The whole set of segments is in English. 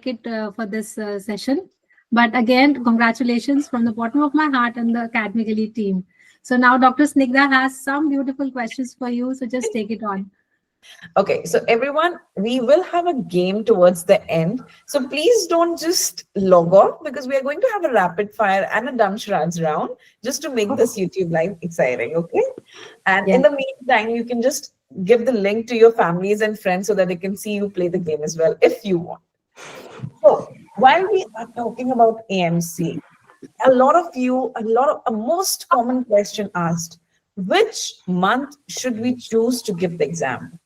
it for this session. But again, congratulations from the bottom of my heart and the Academically team. So now Dr. Snigdha has some beautiful questions for you. So just take it on. Okay, so everyone, we will have a game towards the end. So please don't just log off because we are going to have a rapid fire and a dumb charades round just to make this YouTube live exciting, okay? And in Yes. the meantime, you can just give the link to your families and friends so that they can see you play the game as well if you want. So while we are talking about AMC, a most common question asked, which month should we choose to give the exam?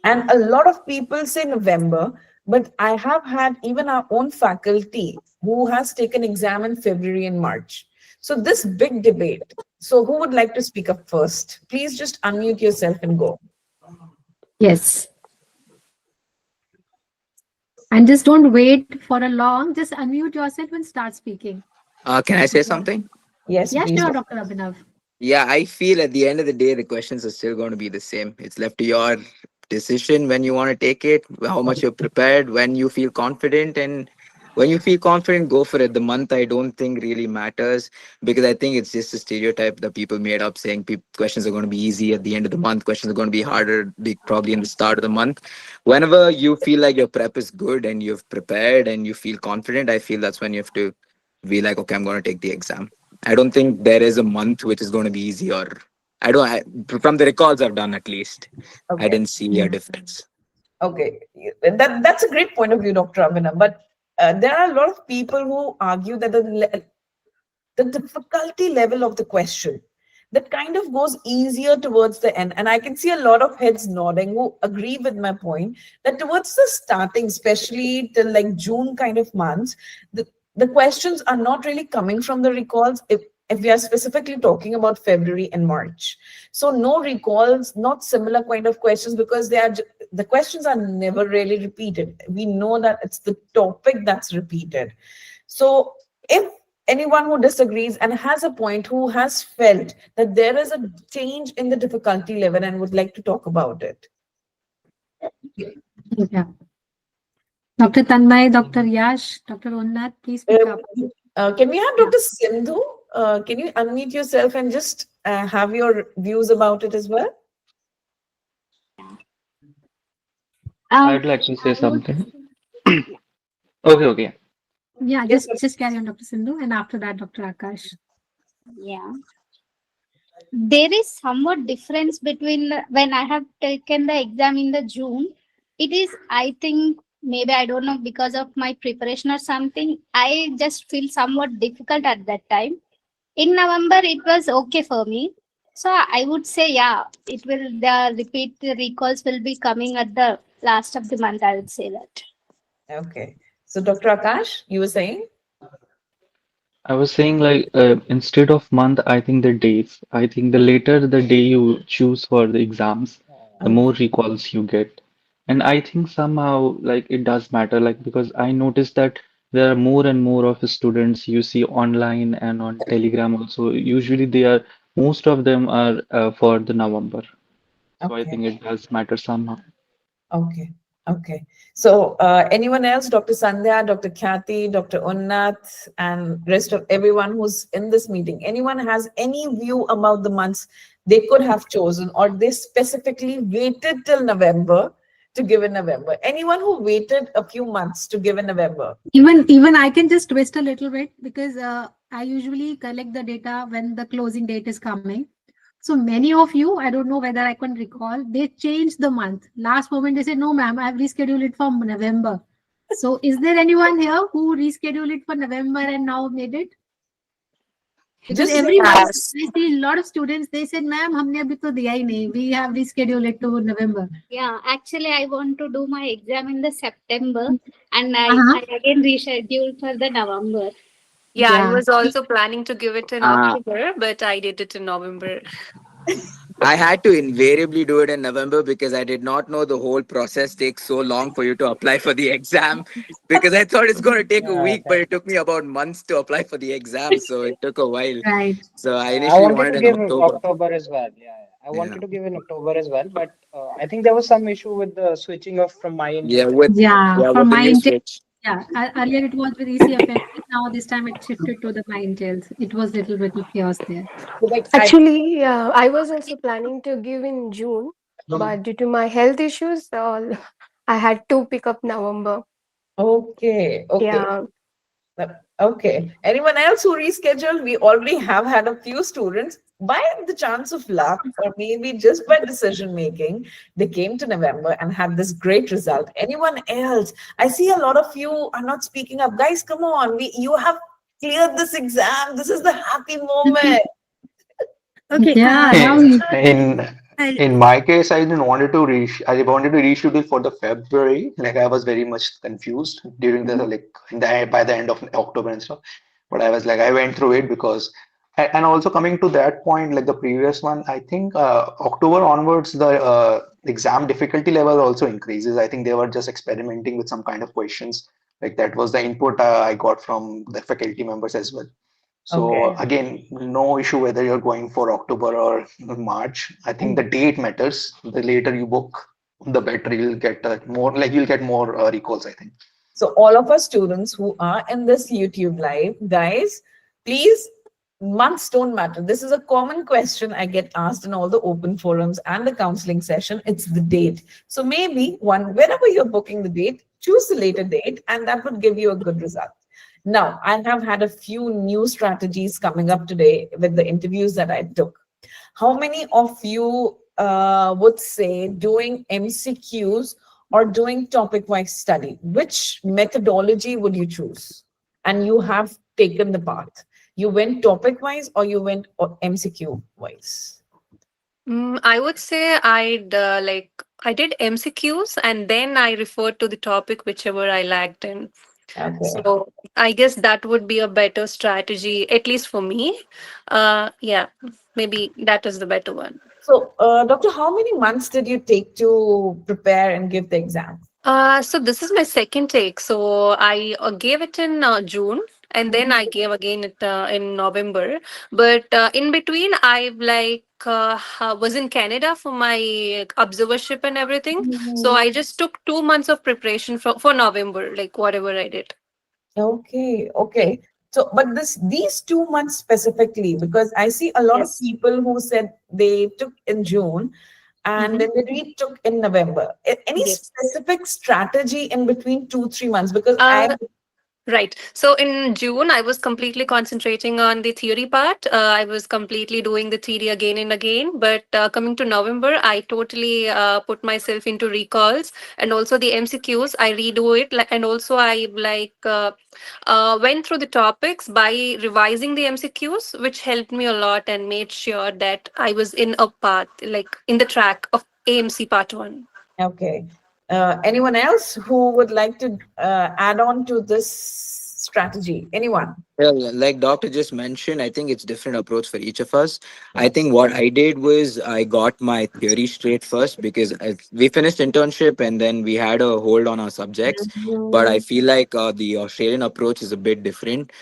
And a lot of people say November, but I have had even our own faculty who has taken exam in February and March. So this big debate. So who would like to speak up first? Please just unmute yourself and go. Yes. And just don't wait for a long, just unmute yourself and start speaking. Can I say something? Yes, Yeah, please. sure, Dr. Abhinav. Yeah, I feel at the end of the day, the questions are still going to be the same. It's left to your decision when you want to take it, how much you're prepared, when you feel confident. And when you feel confident, go for it. The month, I don't think really matters because I think it's just a stereotype that people made up saying questions are going to be easy at the end of the month. Questions are going to be harder, probably in the start of the month. Whenever you feel like your prep is good and you've prepared and you feel confident, I feel that's when you have to be like, okay, I'm going to take the exam. I don't think there is a month which is going to be easy, or from the records I've done at least, I Okay. didn't see a difference. Okay. That's a great point of view, Dr. Abhinav. But there are a lot of people who argue that the difficulty level of the question that kind of goes easier towards the end. And I can see a lot of heads nodding who agree with my point that towards the starting, especially till like June kind of months, the questions are not really coming from the recalls if we are specifically talking about February and March. So no recalls, not similar kind of questions because the questions are never really repeated. We know that it's the topic that's repeated. So if anyone who disagrees and has a point, who has felt that there is a change in the difficulty level and would like to talk about it. Yeah. Dr. Tanmay, Dr. Yash, Dr. Unnat, please speak up. Can we have Dr. Sindhu? Can you unmute yourself and just have your views about it as well? I'd like to say something. Okay. Yeah, Yes, just carry on, Dr. Sindhu, and after that, Dr. Akash. Yeah. There is somewhat difference between when I have taken the exam in the June. It is, I think, maybe I don't know because of my preparation or something. I just feel somewhat difficult at that time. In November, it was okay for me. So I would say, yeah, the recalls will be coming at the last of the month. I would say that. Okay. So Dr. Akash, you were saying? I was saying like instead of month, I think the days. I think the later the day you choose for the exams, the Okay. more recalls you get. And I think somehow like it does matter, like because I noticed that there are more and more of students you see online and on Telegram also. Usually they are most of them are for the November. So I Okay. think it does matter somehow. Okay. Okay. So anyone else, Dr. Sandhya, Dr. Khyati, Dr. Unnat, and rest of everyone who's in this meeting, anyone has any view about the months they could have chosen or they specifically waited till November to give in November? Anyone who waited a few months to give in November? Even I can just twist a little bit because I usually collect the data when the closing date is coming. So many of you, I don't know whether I can recall, they changed the month. Last moment they said, no, ma'am, I've rescheduled it for November. So is there anyone here who rescheduled it for November and now made it? Because Just every month Yes. I see a lot of students, they said, ma'am, humne abhi to diya hi nahi. We have rescheduled it to November. Yeah, actually, I want to do my exam in the September, and Uh-huh. I again rescheduled for the November. Yeah, I Yeah. was also planning to give it in Uh, October, but I did it in November. I had to invariably do it in November because I did not know the whole process takes so long for you to apply for the exam. Because I thought it's going to take a Yeah, week, but it took me about months to apply for the exam. So it took a while. Right. So I I initially wanted wanted to in give October. October as well. Yeah. I Yeah. wanted to give in October as well, but I think there was some issue with the switching off from my Yeah, intake. with Yeah, yeah, for with the my new intake, switch. yeah. Earlier it was with ECFME. Now this time it shifted to the mind jails. It was little bit of chaos there. So like Actually, I was also planning to give in June, but due to my health issues, I had to pick up November. Okay, okay. Yeah. Okay. Anyone else who rescheduled? We already have had a few students. By the chance of luck, or maybe just by decision making, they came to November and had this great result. Anyone else? I see a lot of you are not speaking up. Guys, come on. You have cleared this exam. This is the happy moment. Okay. Yeah, now In you. in I, in my case, I wanted to reschedule for the February. Like I was very much confused during the like by the end of October and stuff. But I was like I went through it because and also coming to that point, like the previous one, I think October onwards the exam difficulty level also increases. I think they were just experimenting with some kind of questions. Like that was the input I got from the faculty members as well. So Okay. again, no issue whether you're going for October or March. I think the date matters. The later you book, the better you'll get more, like you'll get more recalls, I think. So, all of our students who are in this YouTube live, guys, please, months don't matter. This is a common question I get asked in all the open forums and the counseling session. It's the date. So, maybe whenever you're booking the date, choose the later date, and that would give you a good result. Now, I have had a few new strategies coming up today with the interviews that I took. How many of you would say doing MCQs or doing topic wise study? Which methodology would you choose? And you have taken the path. You went topic wise or you went MCQ wise? I would say I did MCQs and then I referred to the topic whichever I lagged in. Okay. So I guess that would be a better strategy, at least for me. Yeah, maybe that is the better one. So, Doctor, how many months did you take to prepare and give the exam? So this is my second take. So I gave it in June, and then I gave again it in November. But in between, was in Canada for my observership and everything. So Mhm. I just took 2 months of preparation for November, like whatever I did. Okay, okay. So, but these 2 months specifically, because I see a lot of Yes. people who said they took in June and Mm-hmm. then they retook in November. Any Yes. specific strategy in between 2, 3 months? Because I Right. So in June, I was completely concentrating on the theory part. I was completely doing the theory again and again. But coming to November, I totally put myself into recalls and also the MCQs. I redo it, and also I went through the topics by revising the MCQs, which helped me a lot and made sure that I was in a path, like in the track of AMC Part One. okay. Anyone else who would like to add on to this strategy? Anyone? Well, like Doctor just mentioned, I think it's different approach for each of us. I Yes. think what I did was I got my theory straight first because we finished internship and then we had a hold on our subjects. But I Mhm. feel like the Australian approach is a bit different.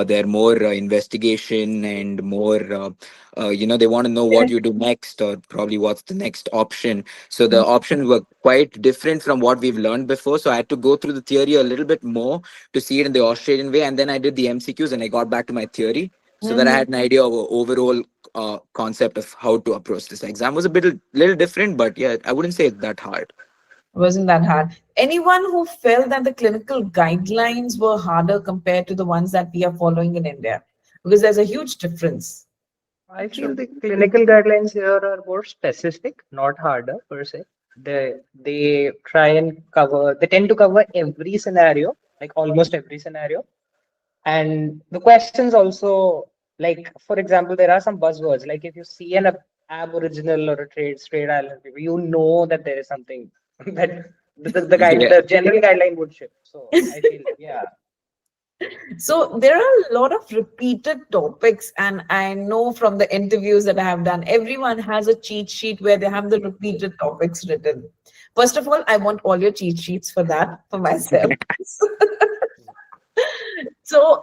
They're more investigation and more, they want to know what you do next or probably what's the next option. So the options were quite different from what we've learned before. So I had to go through the theory a little bit more to see it in the Australian way. And then I did the MCQs and I got back to my theory so that I Mhm. had an idea of a overall concept of how to approach this exam. It was a bit little different, but yeah, I wouldn't say it's that hard. Wasn't that hard? Anyone who felt that the clinical guidelines were harder compared to the ones that we are following in India? Because there's a huge difference. I feel the clinical guidelines here are more specific, not harder per se. They try and cover, they tend to cover every scenario, like almost every scenario. And the questions also, like for example, there are some buzzwords. Like if you see an Aboriginal or a straight island people, you know that there is something that Yeah. the general guideline would shift. So I feel yeah. So there are a lot of repeated topics, and I know from the interviews that I have done, everyone has a cheat sheet where they have the repeated topics written. First of all, I want all your cheat sheets for that for myself. So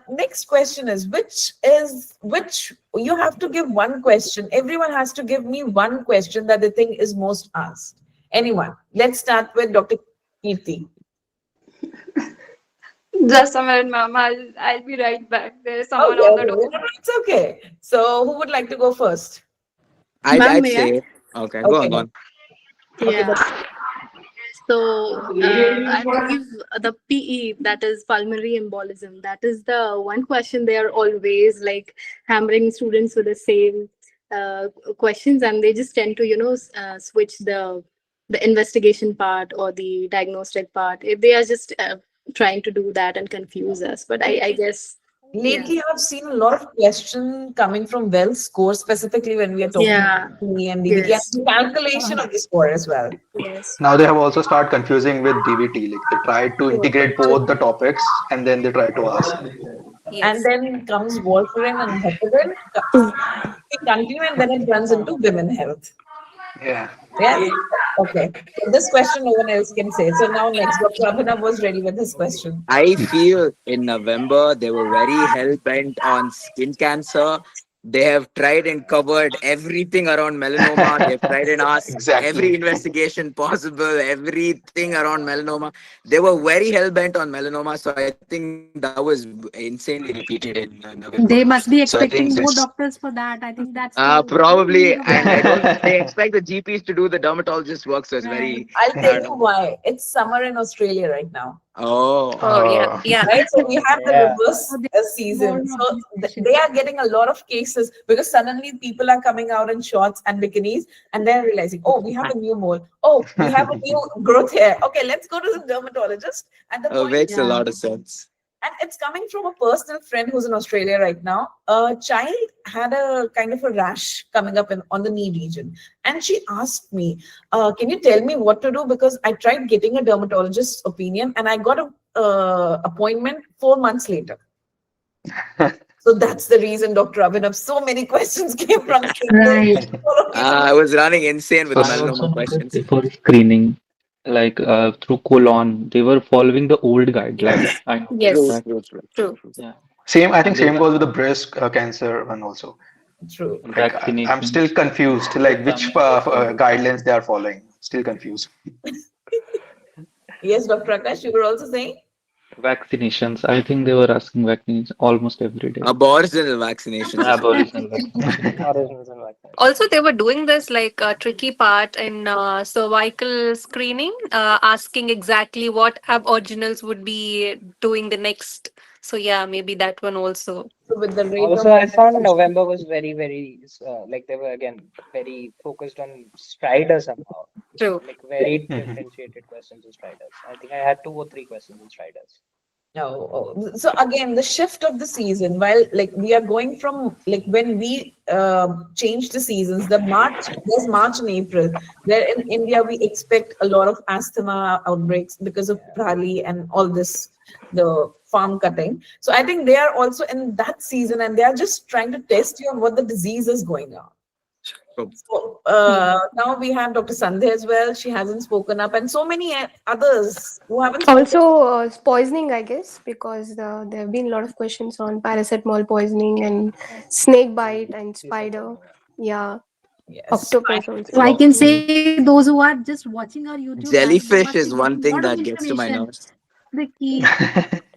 next question is which you have to give one question. Everyone has to give me one question that they think is most asked. Anyone? Let's start with Dr. Kirti. Just a minute, ma'am. I'll be right back. There is someone Okay, on the okay, door. no, it's okay. So who would like to go first? Ma'am, I'd may I? say, okay, go on, Okay, go on. okay, Yeah. So I have to give the PE, that is pulmonary embolism. That is the one question they are always like hammering students with the same questions, and they just tend to switch the investigation part or the diagnostic part. If they are just trying to do that and confuse us, but I guess yeah, lately, I've seen a lot of question coming from well score, specifically when we are talking yeah, about PE and DVT yes, and calculation of the score as well. yes. Now they have also started confusing with DVT. Like they try to integrate both the topics and then they try to ask. And Yes. then comes warfarin and heparin. We continue and then it runs into women health. Yeah. Yes. Okay. So this question no one else can say. So now next, Dr. Abhinav was ready with his question. I feel in November they were very hell bent on skin cancer. They have tried and covered everything around melanoma. They've tried and asked every Exactly. investigation possible, everything around melanoma. They were very hell bent on melanoma. So I think that was insanely repeated in November. They So must I be think expecting this more doctors for that. I think that's the probably, need of and I the don't. They expect the GPs to do the dermatologist work. So it's right. very. I'll I tell don't you know. why. It's summer in Australia right now. Oh. Oh, yeah. Oh. Yeah. Right, so we have the Yeah. reverse So they more season. of So these questions. they are getting a lot of cases because suddenly people are coming out in shorts and bikinis and they're realizing, oh, we have a new mole. Oh, we have a new growth here. Okay, let's go to the dermatologist. And the point Makes is, a Yeah. lot of sense. and it's coming from a personal friend who's in Australia right now. A child had a kind of a rash coming up on the knee region. And she asked me, can you tell me what to do? Because I tried getting a dermatologist's opinion and I got a appointment 4 months later. So that's the reason, Dr. Abhinav, so many questions came from Right. I was running insane with So the I also melanoma noticed questions. before screening, like through colon, they were following the old guidelines. Yes, I noticed True, Yes. that. true, true, true, True. true. Yeah. Same, I think And the same goes with the breast cancer one also. true. Like I'm still vaccinations. confused, like which guidelines they are following. Still confused. Yes, Dr. Akash, you were also saying? Vaccinations. I think they were asking vaccines almost every day. Aboriginal vaccinations as well. Aboriginal vaccination. Originals and vaccinations. Also, they were doing this like a tricky part in cervical screening, asking exactly what aboriginals would be doing the next. So, yeah, maybe that one also. So with the rate of Also, I found November was very like they were again very focused on striders somehow. True. Like very Mhm. differentiated questions in striders. I think I had 2 or 3 questions in striders. So again, the shift of the season, while like we are going from like when we change the seasons, there's March and April. There in India, we expect a lot of asthma outbreaks because of Yeah. prali and all this, the farm cutting. So I think they are also in that season and they are just trying to test you on what the disease is going on. So now we have Dr. Sandhya as well. She hasn't spoken up, and so many others who haven't spoken. Also, poisoning, I guess, because there have been a lot of questions on paracetamol poisoning and snake bite and spider. Yeah, Yes. octopus So also. I can Mm. say those who are just watching our YouTube channel, they must be Jellyfish is getting one a lot thing of that gets to my information. nerves. The key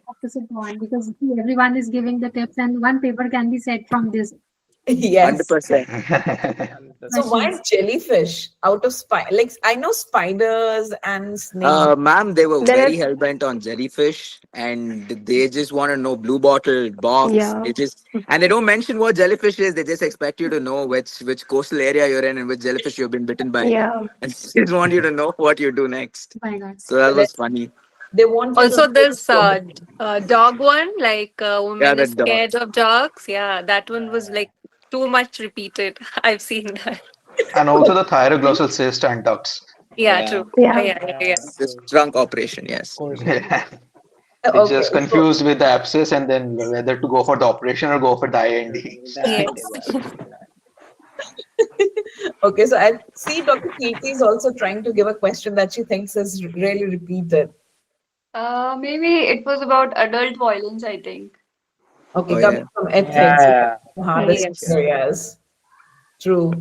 opposite one because see, everyone is giving the tips and one paper can be set from this Yes. 100%. So why 100%. jellyfish out of like I know spiders and snake. Ma'am, they were There are, very hell bent on jellyfish, and they just want to know blue bottle box. yeah. And they don't mention what jellyfish is. They just expect you to know which coastal area you're in and which jellyfish you've been bitten by, Yeah. and they just want you to know what you do next. My God. So that They was funny. they want you to Also, know. this dog one, like Yeah, woman the is dog. scared of dogs. Yeah, that one was like too much repeated. I've seen that. And also the thyroglossal cyst and ducts. Yeah, Yeah, true. Yeah. Yeah, yeah, yeah. this trunk operation. Of Yes. course. Yeah. They Okay, just so confused with the abscess and then whether to go for the operation or go for the IND. Yes. okay, so I see Dr. Kirti is also trying to give a question that she thinks is really repeated. Maybe it was about adult violence, I think. Okay, Oh coming yeah. from ethics, Yeah. hardest Yes. areas. True.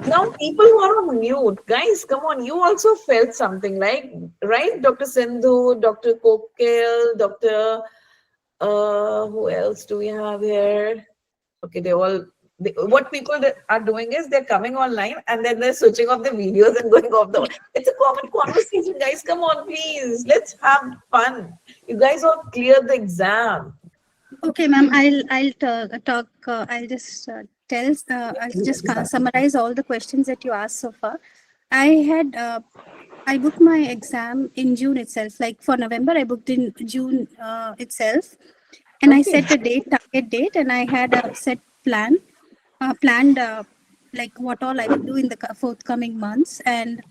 Now people who are on mute, guys, come on, you also felt something like, right? Dr. Sindhu, Dr. Kokel, Dr. Who else do we have here? Okay, what people that are doing is they're coming online and then they're switching off the videos and going off the. It's a common conversation, guys. Come on, please. Let's have fun. You guys all cleared the exam. Okay, ma'am. I'll talk. I'll just tell. I'll just summarize all the questions that you asked so far. I had I booked my exam in June itself. Like for November, I booked in June itself, and I Okay. set a date, target date, and I had a set planned like what all I would do in the forthcoming months. And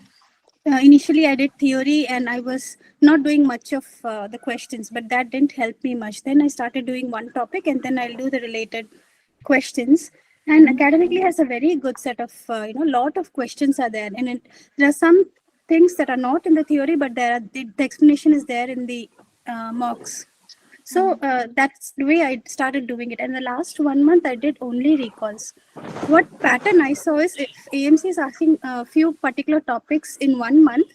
initially, I did theory, and I was not doing much of the questions, but that didn't help me much. Then I started doing one topic, and then I'll do the related questions. And academically has a very good set of lot of questions are there, and there are some things that are not in the theory, but the explanation is there in the mocks. So that's the way I started doing it. And the last 1 month, I did only recalls. What pattern I saw is if AMC is asking a few particular topics in 1 month,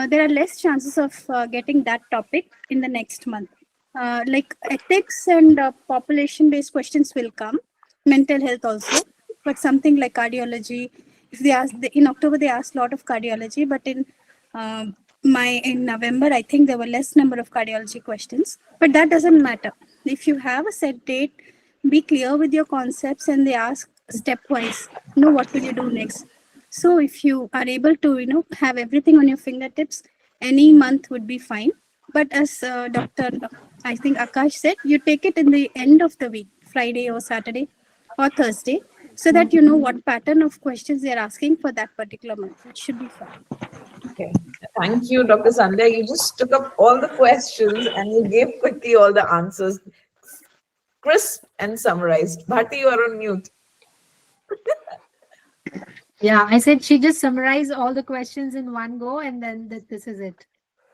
there are less chances of getting that topic in the next month. Like ethics and population based questions will come, mental health also, but something like cardiology. If they ask in October, they asked a lot of cardiology, but um, in November, I think there were less number of cardiology questions. But that doesn't matter. If you have a set date, be clear with your concepts, and they ask stepwise. Know what will you do next. So if you are able to, have everything on your fingertips, any month would be fine. But as Dr. I think Akash said, you take it in the end of the week, Friday or Saturday or Thursday, so that you know what pattern of questions they are asking for that particular month. It should be fine. Okay. Thank you, Dr. Sandhya. You just took up all the questions and you gave quickly all the answers, crisp and summarized. Bharti, you are on mute. Yeah, I said she just summarized all the questions in one go, and then this is it.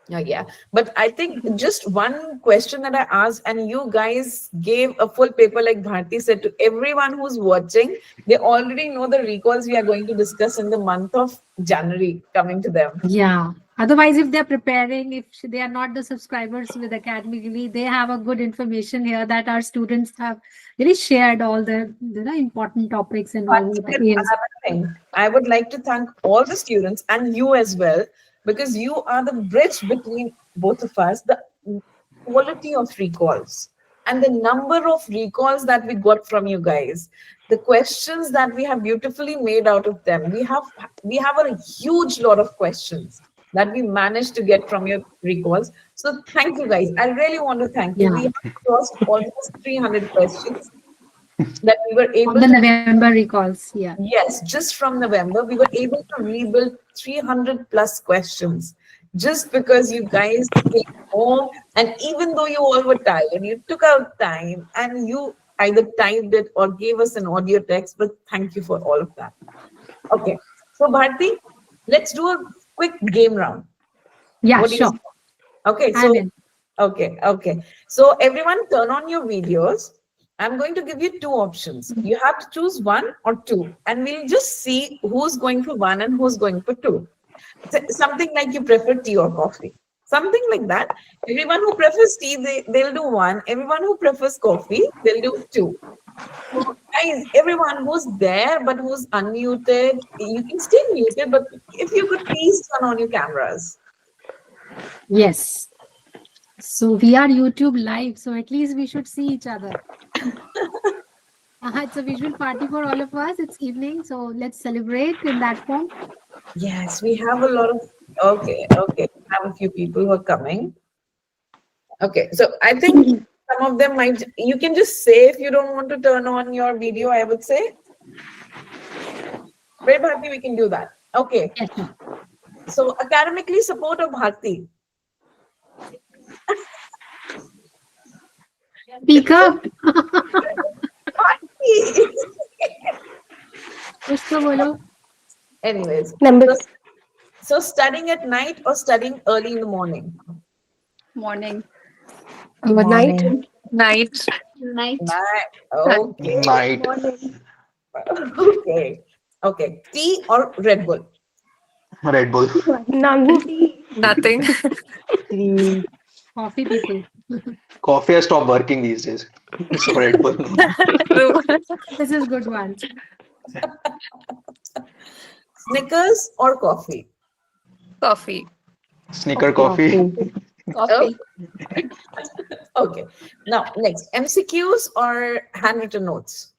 Yeah. But I think just one question that I asked, and you guys gave a full paper, like Bharti said, to everyone who's watching. They already know the recalls we are going to discuss in the month of January coming to them. Yeah. Otherwise, if they're preparing, if they are not the subscribers with Academically, they have a good information here that our students have really shared all the important topics and all But the I have a thing. I would like to thank all the students and you as well, because you are the bridge between both of us, the quality of recalls and the number of recalls that we got from you guys, the questions that we have beautifully made out of them. We have a huge lot of questions that we managed to get from your recalls. So thank you guys. I really want to thank you. Yeah. We have crossed almost 300 questions that we were On able the to. November recalls. Yeah. Yes, just from November, we were able to rebuild 300 plus questions just because you guys came home. And even though you all were tired, you took out time and you either typed it or gave us an audio text. But thank you for all of that. Okay. So, Bharti, let's do a quick game round. Yeah, What do you sure. say? Okay. I'm So, in. okay. So, everyone turn on your videos. I'm going to give you two options. You have to choose one or two, and we'll just see who's going for one and who's going for two. Something like you prefer tea or coffee. Something like that. Everyone who prefers tea, they'll do one. Everyone who prefers coffee, they'll do two. So, guys, everyone who's there but who's unmuted, you can stay muted, but if you could please turn on your cameras. Yes. So we are YouTube live, so at least we should see each other. It's a visual party for all of us. It's evening, so let's celebrate in that form. Yes, we have a lot of. Okay. We have a few people who are coming. Okay, so I think some of them might. You can just say if you don't want to turn on your video, I would say. Very Bharti, we can do that. Okay. Yes. So academically support of Bharti. Speak up. Bharti. कुछ तो बोलो. Anyways, Numbers. so studying at night or studying early in the morning? Morning. Night. Night. Night. Okay. Night. Okay. Okay. Tea or Red Bull? Red Bull. None. Nothing. Coffee people. Coffee has stopped working these days. So Red Bull. True. This is good one. Snickers or coffee? Coffee. Snicker coffee. Coffee. Okay. Now, next, MCQs or handwritten notes?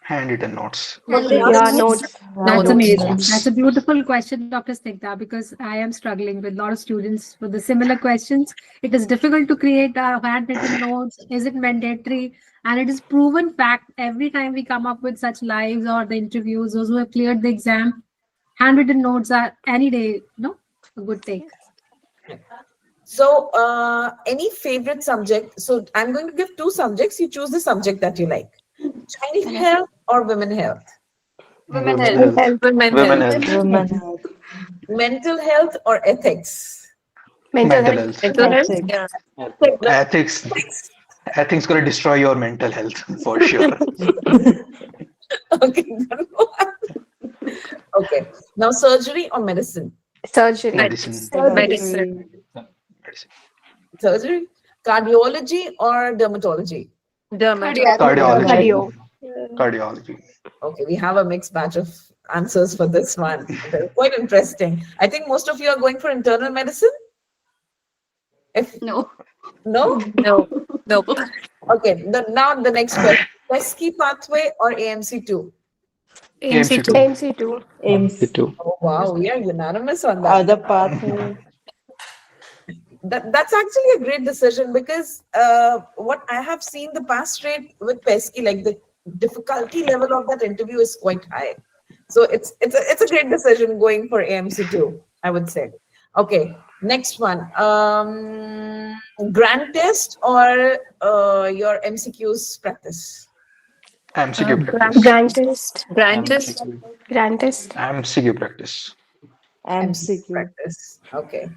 Handwritten notes. Yeah, notes. That's amazing. Notes. That's a beautiful question, Dr. Snigdha, because I am struggling with a lot of students with the similar questions. It is difficult to create handwritten notes. Is it mandatory? And it is proven fact every time we come up with such lives or the interviews, those who have cleared the exam, handwritten notes are any day, a good take. So, any favorite subject? So, I'm going to give two subjects. You choose the subject that you like. Child health or women health? Women Women health. health. Women Women health. health. Mental health or ethics? Mental Mental health. health. Mental health. Yeah. Ethics. Ethics gonna destroy your mental health for sure. Okay. Okay. Now, surgery or medicine? Surgery. Medicine. Medicine. Medicine. Surgery. Cardiology or dermatology? Dermatology. Cardiology. Cardio. Cardiology. Okay, we have a mixed batch of answers for this one. They're quite interesting. I think most of you are going for internal medicine. If No. no, No. Nope. okay. Now the next question: PESCI pathway or AMC2? AMC2. AMC2. AMC2. Oh wow, we are unanimous on that. That's actually a great decision because what I have seen the pass rate with PESCI, like the difficulty level of that interview is quite high. So it's a great decision going for AMC2, I would say. Okay, next one. Grand test or your MCQs practice? MCQ Grand practice. Grand test. test. Grand test. MCQ practice. MCQ practice. Okay.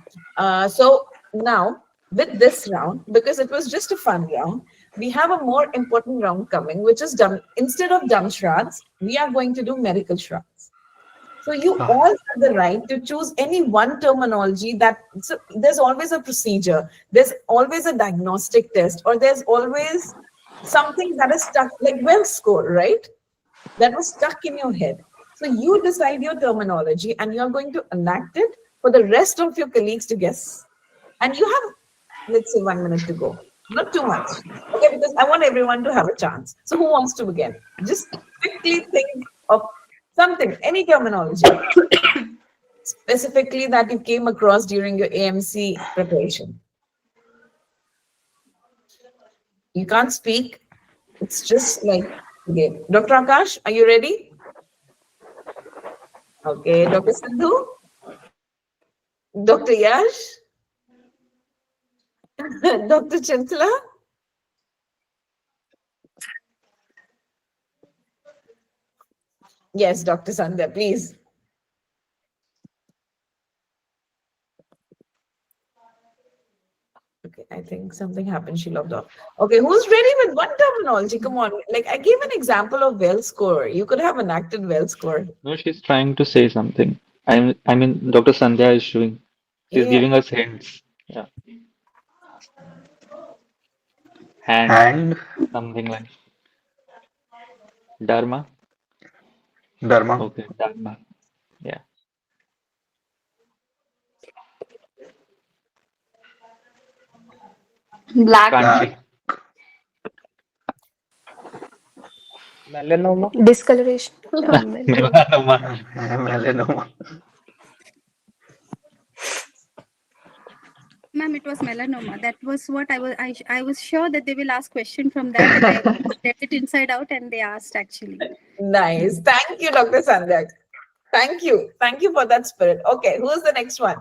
So now with this round, because it was just a fun round, we have a more important round coming, which is dumb. Instead of dumb charades, we are going to do medical charades. So you all have the right to choose any one terminology that so there's always a procedure, there's always a diagnostic test, or there's always something that is stuck, like well score, right? That was stuck in your head. So you decide your terminology and you're going to enact it for the rest of your colleagues to guess. And you have, let's say, 1 minute to go. Not too much. Okay, because I want everyone to have a chance. So who wants to begin? Just quickly think of something, any terminology, specifically that you came across during your AMC preparation. You can't speak. It's just like, okay. Dr. Akash, are you ready? Okay, Dr. Sindhu? Dr. Yash? Dr. Chintala? Yes, Dr. Sandhya, please. Okay, I think something happened. She logged off. Okay, who's ready with one terminology? Come on. Like I gave an example of well score. You could have enacted well score. No, she's trying to say something. I mean, Dr. Sandhya is showing. She's Yeah. giving us hints. Yeah. Hand, And something like Dharma. Dharma. Okay, Dharma. Yeah. Black. Country. Melanoma. Discoloration. Melanoma. Melanoma. Ma'am, it was melanoma. That was what I was sure that they will ask question from that, and I read it inside out, and they asked actually. Nice. Thank you, Dr. Sandhya. Thank you. Thank you for that spirit. Okay, who's the next one?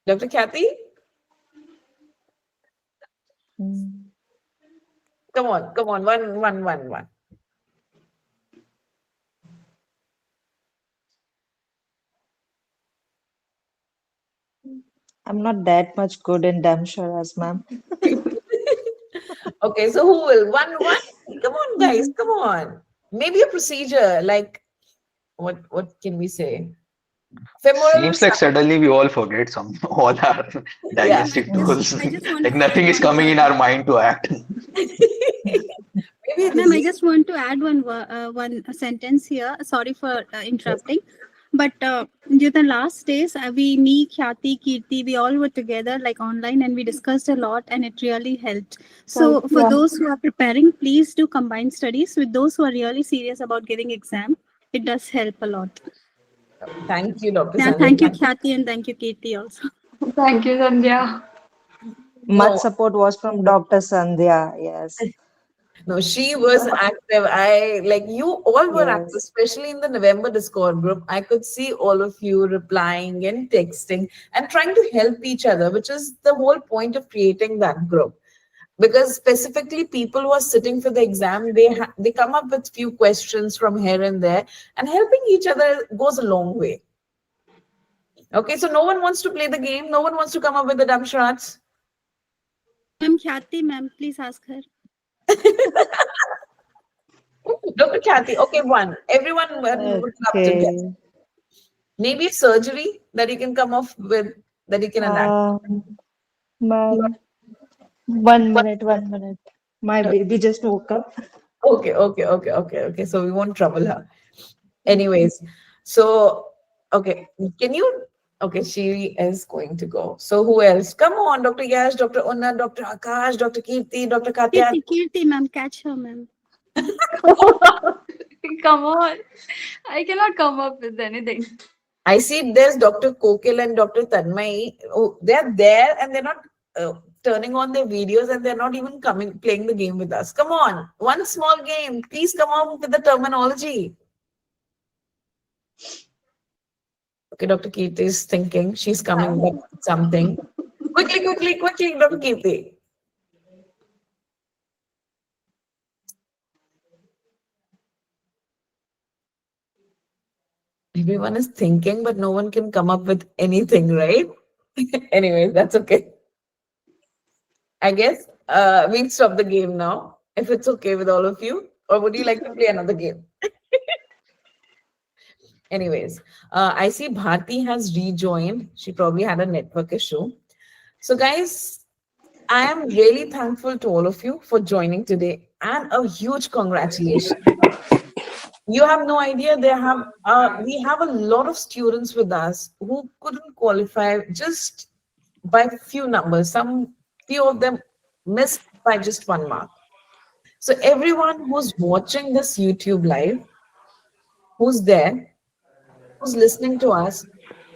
Dr. Kathy? Come on, come on. One. I'm not that much good in dumb as ma'am. Okay, so who will? One. Come on, guys. Come on. Maybe a procedure like what can we say? Femoral. Seems like suddenly we all forget some all our Yeah. Ma'am, diagnostic tools. I just want Like to add nothing is one coming in word. our mind to act. Maybe a Ma'am, I disease. just want to add one sentence here. Sorry for interrupting. But during the last days, me, Khyati, Kirti, we all were together like online and we discussed a lot and it really helped. So So for yeah, those who are preparing, please do combine studies with those who are really serious about giving exam. It does help a lot. Thank you, Dr. Yeah, Sandhya. thank you, Khyati, and thank you, Kirti also. Thank you, Sandhya. much No, support was from Dr. Sandhya. Yes, no, she was active. I like you all were active, yes. especially in the November Discord group. I could see all of you replying and texting and trying to help each other, which is the whole point of creating that group. Because specifically, people who are sitting for the exam, they come up with few questions from here and there, and helping each other goes a long way. Okay, so no one wants to play the game. No one wants to come up with the dumb charades. Ma'am Khyati, ma'am, please ask her. Dr. Kathy, okay, one. Everyone would love to guess. Okay. Maybe a surgery that you can come off with that you can enact. Ma'am, 1 minute, 1 minute. My baby just woke up. Okay. So we won't trouble her. Anyways, so okay, can you? Okay, she is going to go. So who else? Come on, Dr. Yash, Dr. Unna, Dr. Akash, Dr. Kirti, Dr. Katya. Kirti, ma'am, catch her, ma'am. Come on. I cannot come up with anything. I see there's Dr. Kokil and Dr. Tanmay. Oh, they're there and they're not turning on their videos and they're not even coming playing the game with us. Come on, one small game. Please come up with the terminology. Okay, Dr. Kirti is thinking. She's coming up with something. Quickly, Dr. Kirti. Everyone is thinking, but no one can come up with anything, right? Anyway, that's okay. I guess we'll stop the game now, if it's okay with all of you. Or would you like to play another game? Anyways, I see Bharti has rejoined. She probably had a network issue. So, guys, I am really thankful to all of you for joining today and a huge congratulations. You have no idea. We have a lot of students with us who couldn't qualify just by few numbers. Some few of them missed by just 1 mark. So everyone who's watching this YouTube live, who's there, who's listening to us,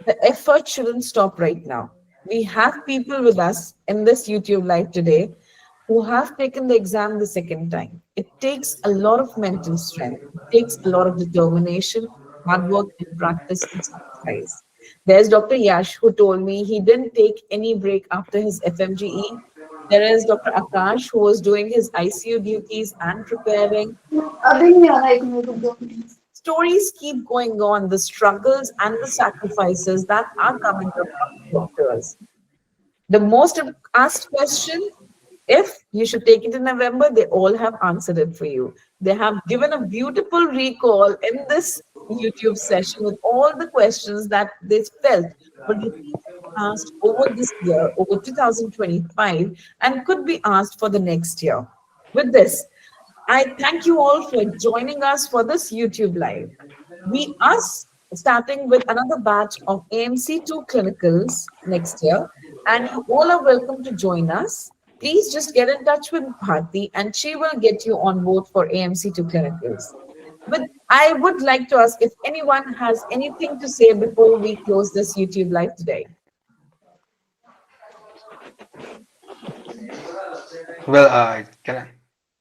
the effort shouldn't stop right now. We have people with us in this YouTube live today who have taken the exam the second time. It takes a lot of mental strength. It takes a lot of determination, hard work, and practice and sacrifice. There's Dr. Yash who told me he didn't take any break after his FMGE. There is Dr. Akash who was doing his ICU duties and preparing. Stories keep going on, the struggles and the sacrifices that are coming from doctors. The most asked question, if you should take it in November, they all have answered it for you. They have given a beautiful recall in this YouTube session with all the questions that they felt were repeatedly asked over this year, over 2025, and could be asked for the next year. With this, I thank you all for joining us for this YouTube live. We are starting with another batch of AMC2 clinicals next year, and you all are welcome to join us. Please just get in touch with Bharti, and she will get you on board for AMC2 clinicals. But I would like to ask if anyone has anything to say before we close this YouTube live today. Well,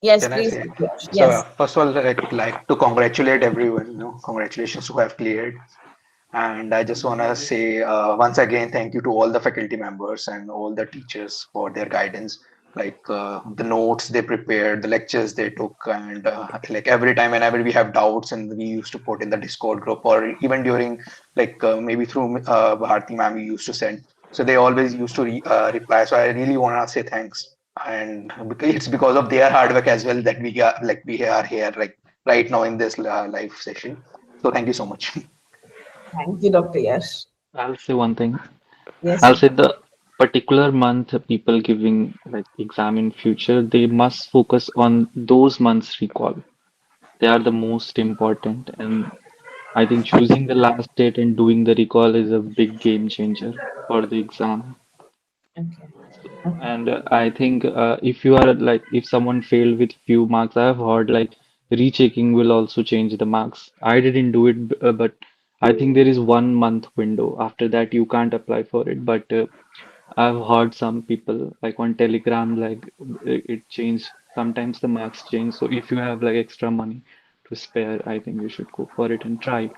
Yes, can I please. say? So Yes. first of all, I'd like to congratulate everyone. Congratulations who have cleared. And I just want to say once again, thank you to all the faculty members and all the teachers for their guidance, like the notes they prepared, the lectures they took, and like every time whenever we have doubts and we used to put in the Discord group or even during like maybe through Bharti ma'am we used to send. So they always used to reply. So I really want to say thanks, and it's because of their hard work as well that we are here like right now in this live session. So thank you so much. Thank you, Dr. Yash. I'll say one thing. Yes, I'll sir. say the particular month people giving like exam in future, they must focus on those months recall. They are the most important, and I think choosing the last date and doing the recall is a big game changer for the exam. Okay. And I think if you are like if someone failed with few marks, I have heard like rechecking will also change the marks. I didn't do it, but I think there is 1 month window. After that, you can't apply for it. But I've heard some people like on Telegram, like it changed. Sometimes the marks change. So if you have like extra money to spare, I think you should go for it and try.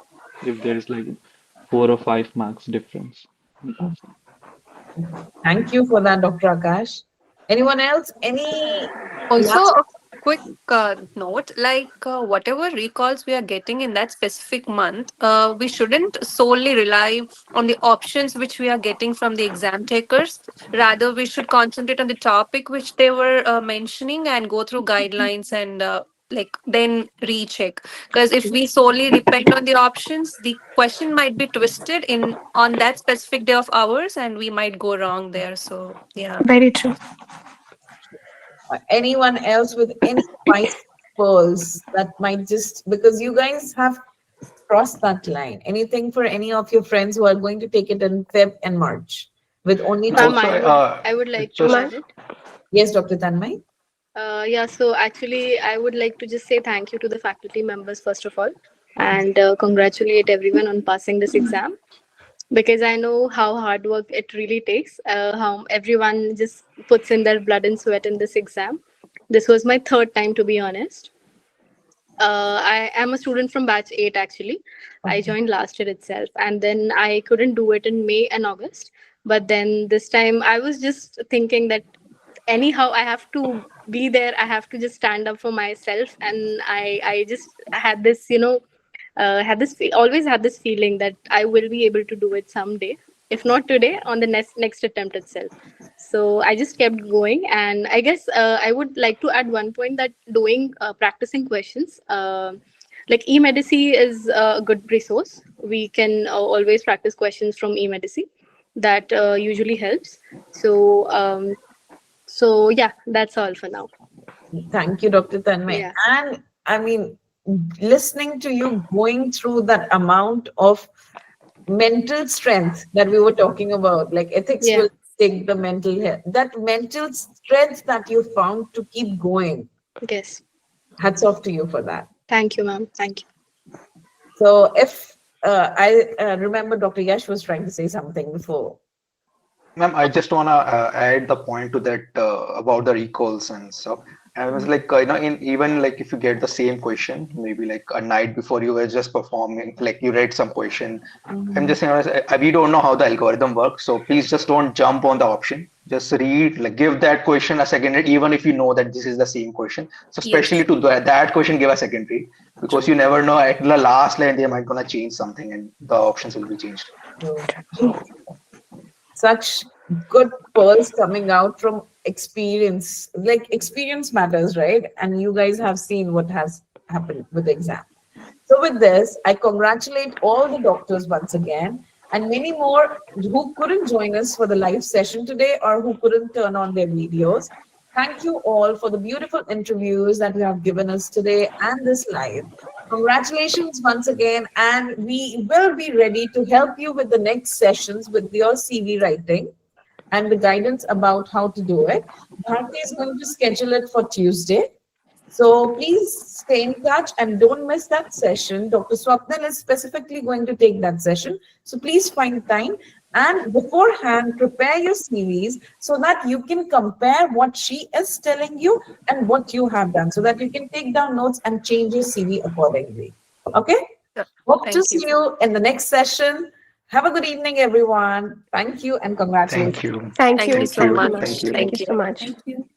If there's like 4 or 5 marks difference in passing. Thank you for that, Dr. Akash. Anyone else? Any Also, last? a quick note, like whatever recalls we are getting in that specific month, we shouldn't solely rely on the options which we are getting from the exam takers. Rather, we should concentrate on the topic which they were mentioning and go through guidelines and like then recheck. Because if we solely depend on the options, the question might be twisted in on that specific day of ours, and we might go wrong there. So yeah. Very true. Anyone else with any wise pearls that might just because you guys have crossed that line? Anything for any of your friends who are going to take it in Feb and March with only two? Ma'am, Also, I would like to just add it. Yes, Dr. Tanmay. Yeah, so actually, I would like to just say thank you to the faculty members, first of all, and congratulate everyone on passing this exam, because I know how hard work it really takes, how everyone just puts in their blood and sweat in this exam. This was my third time, to be honest. I am a student from batch 8 actually. I joined last year itself, and then I couldn't do it in May and August. But then this time I was just thinking that anyhow I have to be there. I have to just stand up for myself, and I just had this, always had this feeling that I will be able to do it someday, if not today, on the next attempt itself. So I just kept going, and I guess I would like to add one point that doing practicing questions. Like eMedici is a good resource. We can always practice questions from eMedici. That usually helps. So yeah, that's all for now. Thank you, Dr. Tanmay. Yeah. And I mean, listening to you going through that amount of mental strength that we were talking about, like ethics Yeah. will take the mental health, that mental strength that you found to keep going. Yes. Hats off to you for that. Thank you, ma'am. Thank you. So if I remember Dr. Yash was trying to say something before. Ma'am, I just wanna add the point to that about the recalls and stuff. And I was like, in even like if you get the same question, maybe like a night before you were just performing, like you read some question. I'm just saying, we don't know how the algorithm works, so please just don't jump on the option. Just read, like give that question a second read, even if you know that this is the same question. So especially Yes. to that question, give a second read, because you never know at the last line they might gonna change something and the options will be changed. Such good pearls coming out from experience. Like experience matters, right? And you guys have seen what has happened with the exam. So with this, I congratulate all the doctors once again, and many more who couldn't join us for the live session today or who couldn't turn on their videos. Thank you all for the beautiful interviews that you have given us today and this live. Congratulations once again, and we will be ready to help you with the next sessions with your CV writing and the guidance about how to do it. Bharti is going to schedule it for Tuesday. So please stay in touch and don't miss that session. Dr. Swapnil is specifically going to take that session. So please find time and beforehand prepare your CVs so that you can compare what she is telling you and what you have done so that you can take down notes and change your CV accordingly. Okay? Hope to see you in the next session. Have a good evening, everyone. Thank you and congratulations. Thank you. Thank you. Thank you so much. Thank you. Thank you so much. Thank you.